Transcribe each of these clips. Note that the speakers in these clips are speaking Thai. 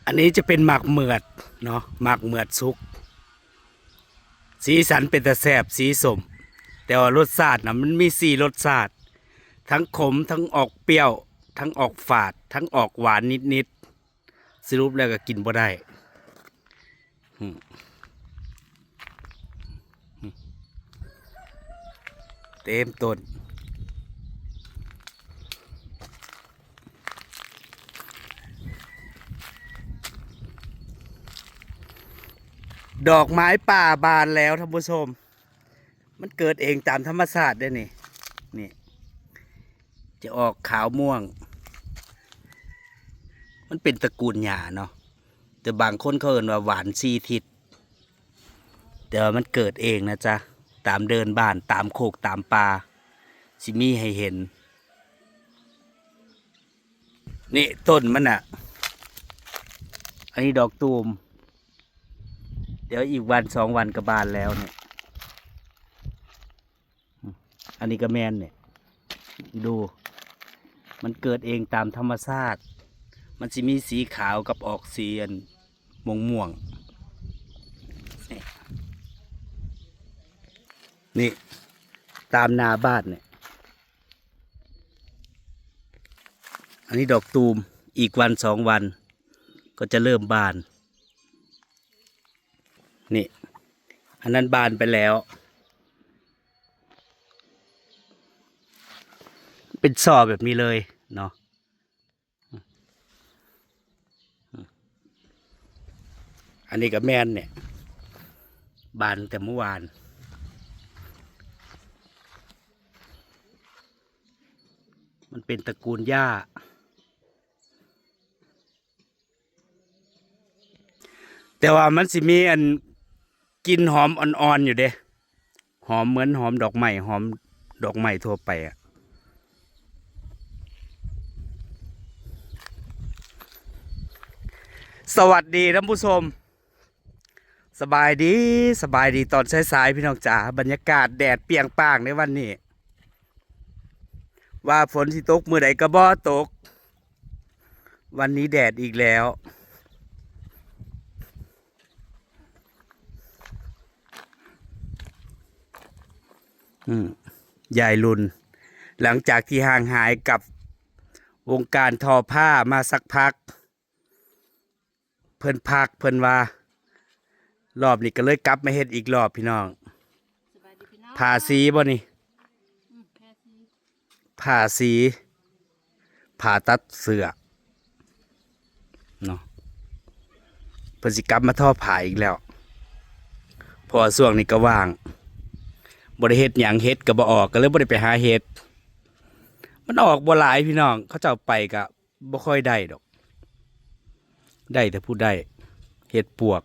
อันนี้จะเป็นหมากเหมือดเนาะหมากเหมือดซุกสีสันเป็นตะแสบสีสมแต่ว่ารสชาตินะมันมีสี่รสชาติทั้งขมทั้งออกเปรี้ยวทั้งออกฝาดทั้งออกหวานนิดๆสรุปแล้วก็กินบ่ได้อืมเต็มต้นดอกไม้ป่าบานแล้วท่านผู้ชมมันเกิดเองตามธรรมชาติได้นี่จะออกขาวม่วงมันเป็นตระกูลหญ้าเนาะแต่บางคนเขาเอ่ยว่าหวานซีทิศแต่ว่ามันเกิดเองนะจ๊ะตามเดินบ้านตามโคกตามป่าสิมีให้เห็นนี่ต้นมันอ่ะอันนี้ดอกตูมเดี๋ยวอีกวันสองวันก็บานแล้วเนี่ยอันนี้ก็แมนเนี่ยดูมันเกิดเองตามธรรมชาติมันจะมีสีขาวกับออกสีม่วงนี่ตามนาบ้านเนี่ยอันนี้ดอกตูมอีกวันสองวันก็จะเริ่มบานนี่อันนั้นบานไปแล้วเป็นซอแบบนี้เลยเนาะอันนี้กับแม่นเนี่ยบานแต่เมื่อวานมันเป็นตระกูลหญ้าแต่ว่ามันสิมีอันกลิ่นหอมอ่อนๆอยู่เด้หอมเหมือนหอมดอกไม้หอมดอกไม้ทั่วไปอะสวัสดีท่านผู้ชมสบายดีสบายดีตอนสายๆพี่น้องจ๋าบรรยากาศแดดเปรียงป้างในวันนี้ว่าฝนสิตกมื้อใดก็บ่ตกวันนี้แดดอีกแล้วยายลุนหลังจากที่ห่างหายกับวงการทอผ้ามาสักพักเพิ่นพักเพิ่นว่ารอบนี้ก็เลยกลับมาเฮ็ดอีกรอบพี่น้องสบายดีพี่น้องผ่าสีบ่นี่แค่สีผ่าสีผ่าตัดเสื้อเนาะเพิ่นสิกลับมาทอผ้าอีกแล้วเพอช่วงนี้ก็ว่างบ่ได้เฮ็ดหยังเฮ็ดก็บ่ออกก็เลยบ่ได้ไปหาเฮ็ดมันออกบ่หลายพี่น้องเขาเจ้าไปก็บ่ค่อยได้ดอกได้แต่ผู้ได้เฮ็ดปวก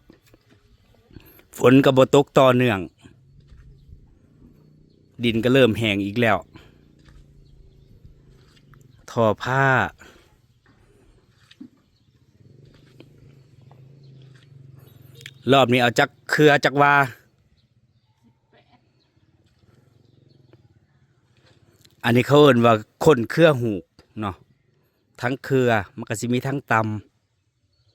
ฝนก็บ่ตกต่อเนื่องดินก็เริ่มแห้งอีกแล้วทอผ้ารอบนี้เอาจักเครือจักว่าอันนี้เขาเอิ้นว่าคนเครือหูกเนาะทั้งเครือมันก็สิมีทั้งต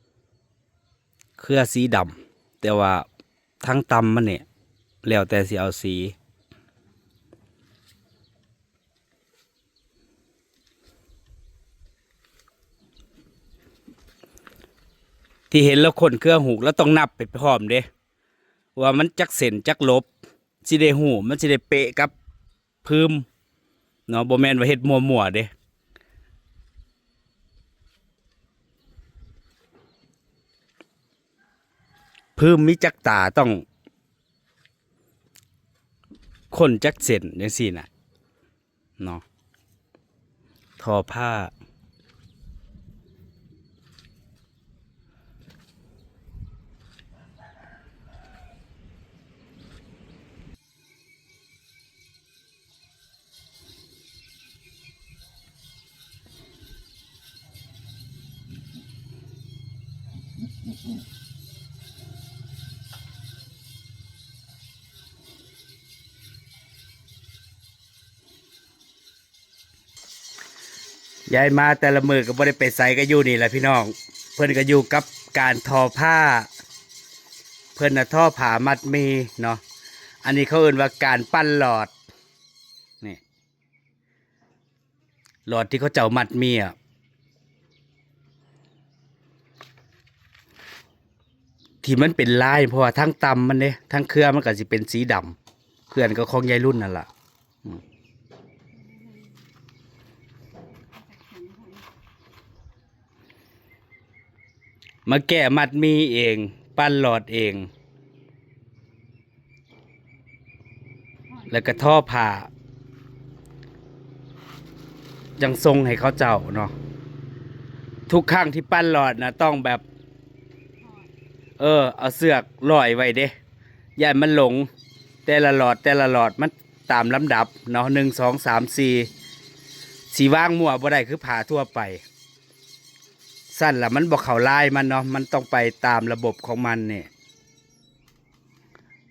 ำเครือสีดำแต่ว่าทั้งตำมันเนี่ยแล้วแต่สิเอาสีที่เห็นแล้วคนเครือหูกแล้วต้องนับไปพร้อมเด้ว่ามันจักเส้นจักลบสิได้หูมันสิได้เป๊ะกับพื้มเนาะบ่แม่นว่าเฮ็ดมั่วๆเด้พื้มมีจักตาต้องคนจักเส้นจังซี่น่ะเนาะทอผ้าย้ายมาแต่ละมือก็บ่ได้ไปไสก็อยู่นี่แหละพี่น้องเพิ่นก็อยู่กับ การทอผ้า เพิ่นน่ะทอผ้ามัดหมีเนาะอันนี้เขาเอ่นว่าการปั้นหลอดนี่หลอดที่เขาเจ้ามัดหมีอ่ะที่มันเป็นลายเพราะว่าทั้งตำมันเนี่ยทั้งเครือมันก็สิเป็นสีดำเพื่อนก็ของยายรุ่นนั่นล่ะมาแก้มัดหมีเองปั้นหลอดเอง แล้วก็ท่อผ้ายังทรงให้เขาเจ้าเนาะทุกครั้งที่ปั้นหลอดนะต้องแบบ เอาเสือกลอยไว้เด้อย่ามันหลงแต่ละหลอดมันตามลำดับเนาะ1 2 3 4สีว่างมั่วบ่ได้คือผ่าทั่วไปสั้นละมันบอกเขาลายมันเนาะมันต้องไปตามระบบของมันเนี่ย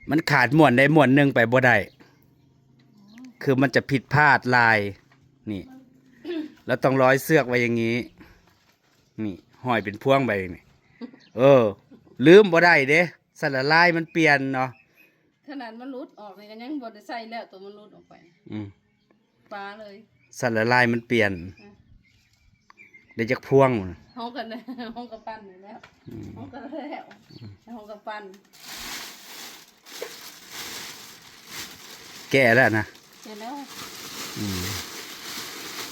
มันขาดม่วนได้ม่วนหนึ่งไปบ่ได้คือมันจะผิดพลาดลายนี่แล้วต้องร้อยเสือกไว้อย่างนี้นี่ห้อยเป็นพวงไปนี่ลืมบ่ได้เด้สั้นละลายมันเปลี่ยนเนาะขนาดมันรุดออกเลยก็ยังบ่ได้ใส่แล้วตัวมันรุดออกไปปลาเลยสั้นละลายมันเปลี่ยนเดี๋ยวจะพวงห้องกันห้องกับปั้นอยู่แล้วห้องกันแล้วห้องกับปั้นแก่แล้วนะแก่แล้ว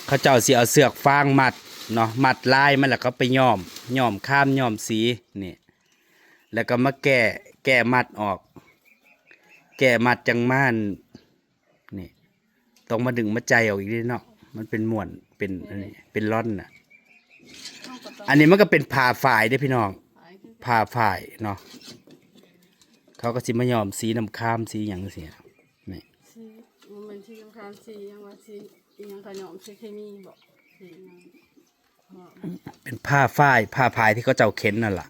เขาเจ้าสิเอาเสือกฟางมัดเนาะมัดลายมันแล้วก็ไปย้อมข้ามย้อมสีนี่แล้วก็มาแก้มัดออกแก้มัดจังม่านนี่ต้องมาดึงมาใจออกอีกนิดเนาะมันเป็นม้วนเป็นอันนี้เป็นร่อนน่ะอันนี้มันก็เป็นผ่าฝ่ายเด้พี่น้องผ่าฝ่ายเนาะเขาก็สิมาย้อมสีน้ำข้ามสีอย่างเสียนี่มันสีน้ำข้ามสียังว่าสียังขยอมสีเคมีบอกเป็นผ้าฝ่ายที่เขาเจ้าเข็นนั่นแหละ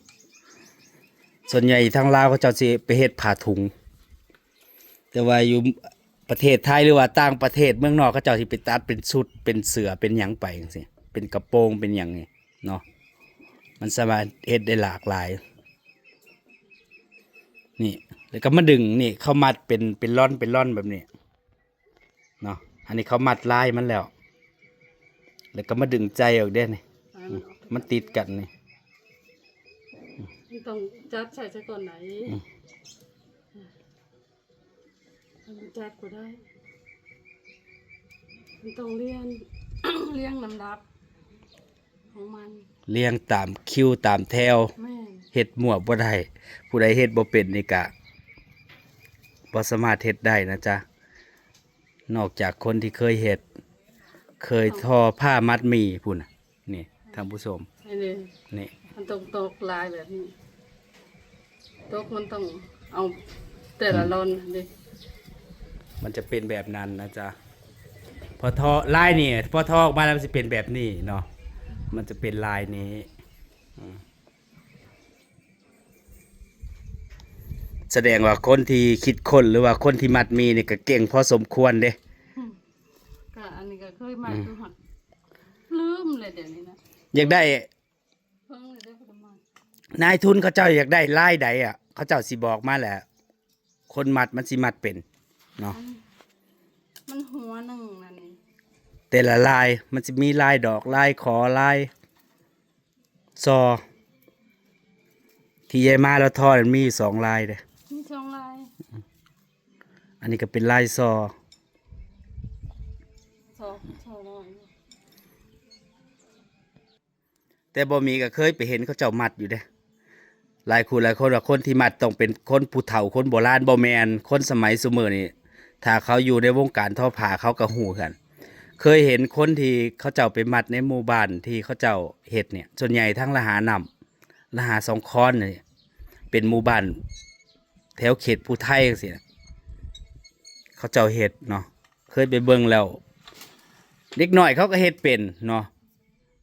ส่วนใหญ่ทางลาวเขาเจ้าสิไปเฮ็ดผ้าถุงแต่ว่าอยู่ประเทศไทยหรือว่าต่างประเทศเมืองนอกเขาเจ้าสิไปตัดเป็นชุดเป็นเสื้อเป็นหยังไปจังซี่เป็นกระโปรงเป็นหยังนี่เนาะมันสามารถเฮ็ดได้หลากหลายนี่แล้วก็มาดึงนี่เขามัดเป็นร่อนแบบนี้เนาะอันนี้เขามัดลายมันแล้วก็มาดึงใจออกได้นี่มันติดกันนี่ต้องจับใส่ซะก่อนไหนจับก็ได้มันต้องเลี้ยง เลี้ยงลำดับของมันเลี้ยงตามคิวตามแถวเฮ็ดมั่วบ่ได้ผู้ใดเฮ็ดบ่เป็นนี่ก็บ่สามารถเฮ็ดได้นะจ๊ะนอกจากคนที่เคยเฮ็ดเคยทอผ้ามัดหมี่พุ่นน่ะนี่ท่านผู้ชมนี่มันต้องตกลายแบบนี้ตกมันต้องเอาแต่ละลอนดิมันจะเป็นแบบนั้นนะจ๊ะพอทอลายนี่พอทอออกมาแล้วมันจะเป็นแบบนี้เนาะมันจะเป็นลายนี้แสดงว่าคนที่คิดค้นหรือว่าคนที่มัดหมีนี่ก็เก่งพอสมควรเด้ก็อันนี้ก็เคยมัดดูหัดลืมเลยเดี๋ยวนี้นะอยากได้เพิ่งเลยได้ประมาณนายทุนเขาเจ้าอยากได้ลายใดอ่ะเขาเจ้าสิบอกมาแหละคนมัดมันสิมัดเป็นเนาะมันหัวหนึ่งนั่นนี่แต่ละลายมันจะมีลายดอกลายขอลายซอที่ยายมาแล้วทอดมันมี2 ลายเด้มี2 ลายอันนี้ก็เป็นลายซอลายแต่บ่มีก็เคยไปเห็นเขาเจ้ามัดอยู่เด้หลายคนว่าคนที่มัดต้องเป็นคนผู้เฒ่าคนโบราณบ่แม่นคนสมัยซุมื้อนี้ถ้าเขาอยู่ในวงการทอผ้าเขาก็ฮู้กันเคยเห็นคนที่เขาเจ้าไปมัดในหมู่บ้านที่เขาเจ้าเฮ็ดเนี่ยส่วนใหญ่ทั้งละหานำละหาสองคอนนี่เป็นหมู่บ้านแถวเขตภูไทยจังซี่นะเขาเจ้าเฮ็ดเนาะเคยไปเบิ่งแล้วเด็กน้อยเขาก็เฮ็ดเป็นเนาะ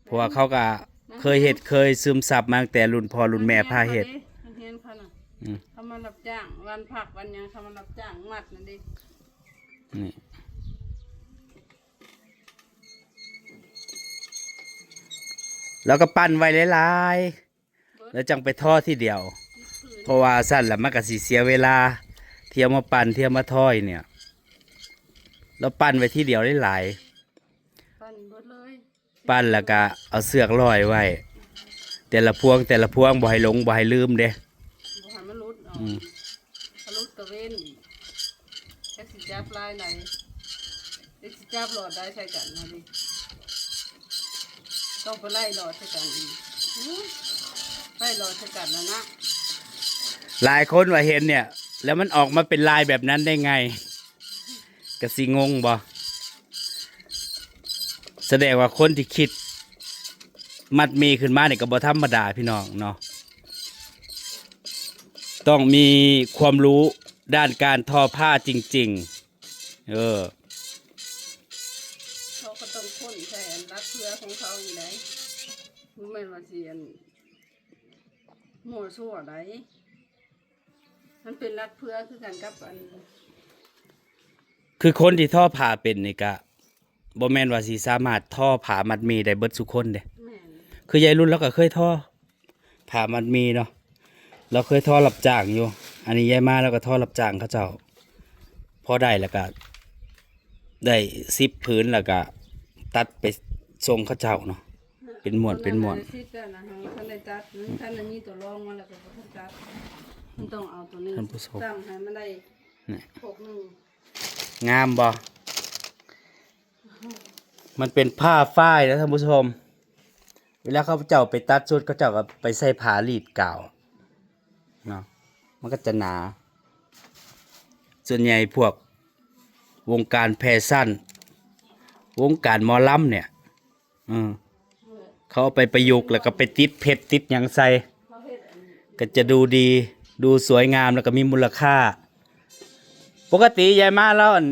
เพราะว่าเขาก็เคยเฮ็ดเคยซึมซับมาตั้งแต่รุ่นพ่อรุ่นแม่พาเฮ็ดเขามารับจ้างวันพักวันยังเขามารับจ้างมัดนั่นดินี่แล้วก็ปั้นไว้หลาย แล้วจังไปท่อที่เดียว เพราะว่าสั้นแล้วมันก็สิเสียเวลาเที่ยวมาปั่นเที่ยวมาท่อยเนี่ยแล้วปั่นไว้ที่เดียวได้หลาย ปั้นเบิดเลย ปั้นแล้วก็เอาเสือกร้อยไว้ แต่ละพวงบ่ให้หลงบ่ให้ลืมเด้ บ่ให้มันรุดออกถ้ารุดตะเวนอีกแค่สิจับลายไหนแค่สิจับหลอดได้ใช่กันนะดิต้องไปไล่หลอดใช่กันอีกไล่หลอดใช่กันนะ หลายคนว่าเห็นเนี่ย แล้วมันออกมาเป็นลายแบบนั้นได้ไงก็สิงงบ่แสดงว่าคนที่คิดมัดมีขึ้นมาเนี่ยก็บ่ธรรมดาพี่น้องเนาะต้องมีความรู้ด้านการทอผ้าจริงๆเขาก็ต้องพ่นใส่อันรักเพื่อของเขาอยู่ไหนรู้ไหมว่าเสียนหมัวซั่วไหนมันเป็นรักเพื่อคือกันกับอัน คือคนที่ทอผ้าเป็นนี่ก็บ่แม่นว่าสิสามารถทอผ้ามัดหมีได้เบิดทุกคนเด้ แม่น คือยายรุ่นเราก็เคยทอผ้ามัดหมีเนาะเราเคยทอรับจ้างอยู่ อันนี้ยายมาแล้วก็ทอรับจ้างเขาเจ้าพอได้แล้วก็ได้10ผืนแล้วก็ตัดไปส่งเขาเจ้าเนาะเป็นหมวดเป็นหมวด ซิดนะฮะท่านได้จัดท่านอันนี้ตัวรองมาแล้วก็ท่านจัดมันต้องเอาตัวนี้ ท่านผู้ชม ตั้งให้มันได้ นี่ 6 งามบ่มันเป็นผ้าฝ้ายนะท่านผู้ชม เวลาเขาเจ้าไปตัดชุดเขาเจ้าก็ไปใส่ผ้ารีดกาวเนาะมันก็จะหนา ส่วนใหญ่พวกวงการแฟชั่นวงการหมอลำเนี่ยเขาเอาไปประยุกต์แล้วก็ไปติดเพชรติดหยังใส่ก็จะดูดีดูสวยงามแล้วก็มีมูลค่า ปกติยายมาแล้วอัน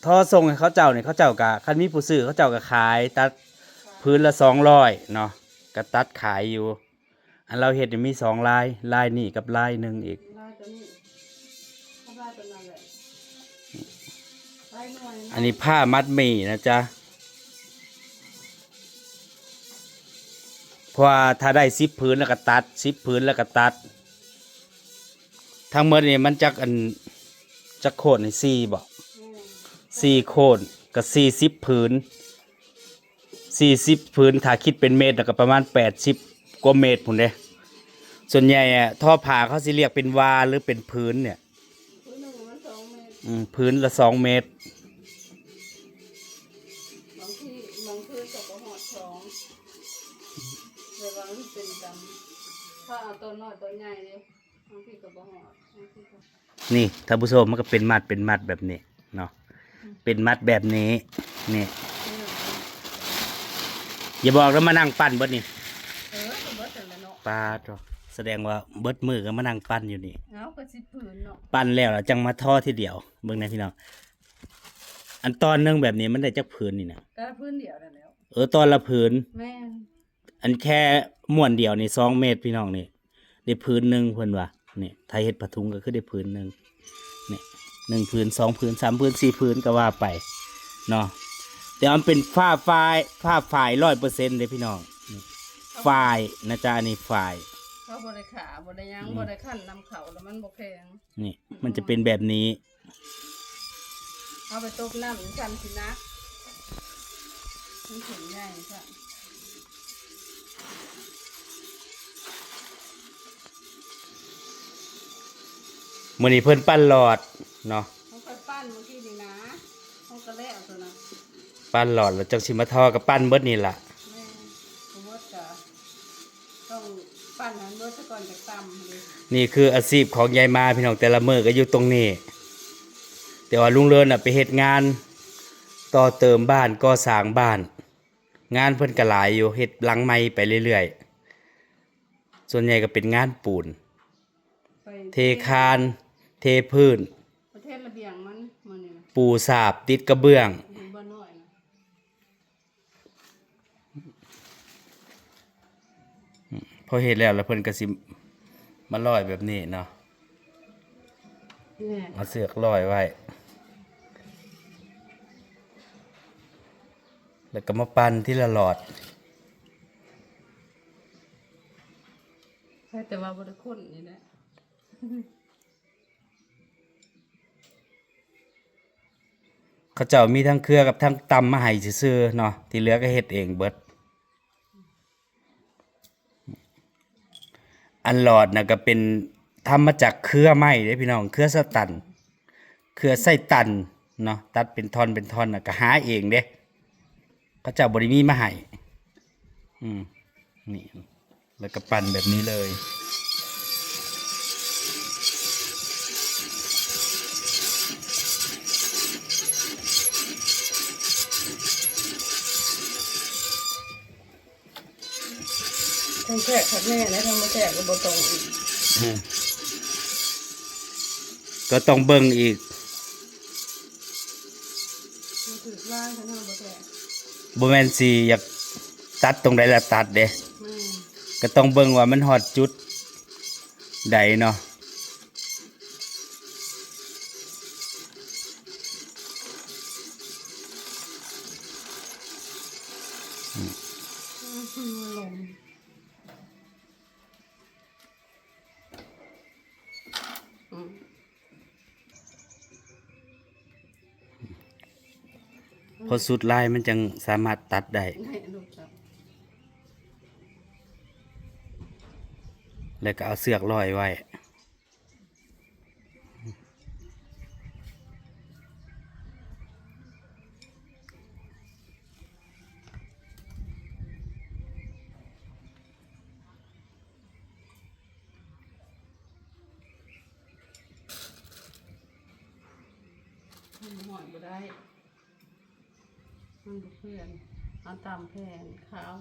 ทอส่งให้เขาเจ้าเนี่ยเขาเจ้ากะคันมีผู้ซื้อเขาเจ้าก็ขายตัดพื้นละ200เนาะก็ตัดขายอยู่ อันเราเห็ดมี2 ลายนี่กับลายหนึ่งอีก ลายตัวนี้ลายตัวนั้นแหละลายหน่อย อันนี้ผ้ามัดหมี่นะจ๊ะเพราะว่าถ้าได้10 ผืนแล้วก็ตัด10 ผืนแล้วก็ตัด ทั้งหมดนี่มันจักโคนนี่4บ่4 โคนกับ40 ผืน40 ผืนถ้าคิดเป็นเมตรแล้วก็ประมาณ80 กว่าเมตรพุ่นเด้ส่วนใหญ่อะท่อผ้าเขาสิเรียกเป็นวาหรือเป็นผืนเนี่ย พื้นหนึ่งมัน2 เมตร ผืนละ2 เมตร บางที่ตกหอด2เวลามันเป็นดำถ้าเอาตัวน้อยตัวใหญ่เลยบางที่ก็บ่หอดบางที่ก็ นี่ท่านผู้ชมมันก็เป็นมัดแบบนี้เนาะเป็นมัดแบบนี้นี่อย่าบอกแล้วมานั่งปั้นเบิดนี่ ก็เบิดแต่ละเนาะ ปาดจ้ะแสดงว่าเบิดมือก็มานั่งปั้นอยู่นี่ เอาก็สิผืนเนาะ ปั้นแล้วล่ะจังมาทอทีเดียวเบิ่งนะพี่น้องอันตอนหนึงแบบนี้มันได้จักผืนนี่นะ ก็พื้นเดียวนั่นแล้ว ตอนละผืน แม่น อันแค่ม้วนเดียวนี่2 เมตรพี่น้องนี่ได้ผืนหนึ่งเพิ่นว่านี่ไทยเฮ็ดผ้าถุงก็คือได้ผืนหนึ่งนี่1 ผืน2 ผืน3 ผืน4 ผืนก็ว่าไปเนาะแต่มันเป็นผ้าฝ้าย 100%เลยพี่น้องนี่ฝ้ายนะจ๊ะอันนี้ฝ้าย เขาบ่ได้ขาบ่ได้หยังบ่ได้ขั้นนำเขาแล้วมันบ่แข็ง นี่มันจะเป็นแบบนี้ เอาไปต้มน้ำสั่นสินะมันถึงใหญ่ค่ะ มื้อนี้เพิ่นปั้นหลอดเนาะ เขาไปปั้นเมื่อกี้นี่นะเขาก็แล้วตัวนั้น ปั้นหลอดแล้วจังสิมาทอกับปั้นเบิดนี่ล่ะ แม่ผมว่าจะต้องปั้นนั้นด้วยซะก่อนจากตำเลย นี่คืออาชีพของยายมาพี่น้องแต่ละมื้อก็อยู่ตรงนี้ แต่ว่าลุงเลินน่ะไปเฮ็ดงานต่อเติมบ้านก่อสร้างบ้าน งานเพิ่นก็หลายอยู่เฮ็ดหลังใหม่ไปเรื่อยๆส่วนใหญ่ก็เป็นงานปูน ไป เทคาน เทพื้น ประเทศระเบียงมันมื้อนี้นะ ปูสาบติดกระเบื้อง เห็นบ่น้อยนะ พอเฮ็ดแล้วเพิ่นก็สิมาร้อยแบบนี้เนาะ เนี่ย เอาเสือกร้อยไว้ แล้วก็มาปั้นที่ละหลอด แต่ว่าบ่ได้คนนี่แหละ เขาเจ้ามีทั้งเครือกับทั้งตำมาให้ซื่อๆเนาะที่เหลือก็เฮ็ดเองเบิดอันหลอดน่ะก็เป็นทำมาจากเครือไม้เด้พี่น้องเครือสตันเครือไส้ตันเนาะตัดเป็นท่อนเป็นท่อนน่ะก็หาเองเด้เขาเจ้าบ่ได้มีมาให้นี่แล้วก็ปั่นแบบนี้เลยทั้งแขกทั้งแม่และทั้งมาแขกก็บ่ตรงอีก ก็ต้องเบิ่งอีก มันถือว่าทั้งทั้งบ่แขก บ่แม่นสิอยากตัดตรงใดละตัดเด้ แม่ ก็ต้องเบิ่งว่ามันฮอดจุดใดเนาะ ลงพอสุดลายมันจังสามารถตัดได้ ให้ลูกจับ แล้วก็เอาเสือกร้อยไว้มันหอยบ่ได้มันบ่เพื่อนเอาตามแผ่นขาว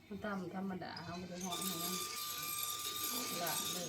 เอาตามธรรมดาเอาบ่ได้หอยให้มันละเลย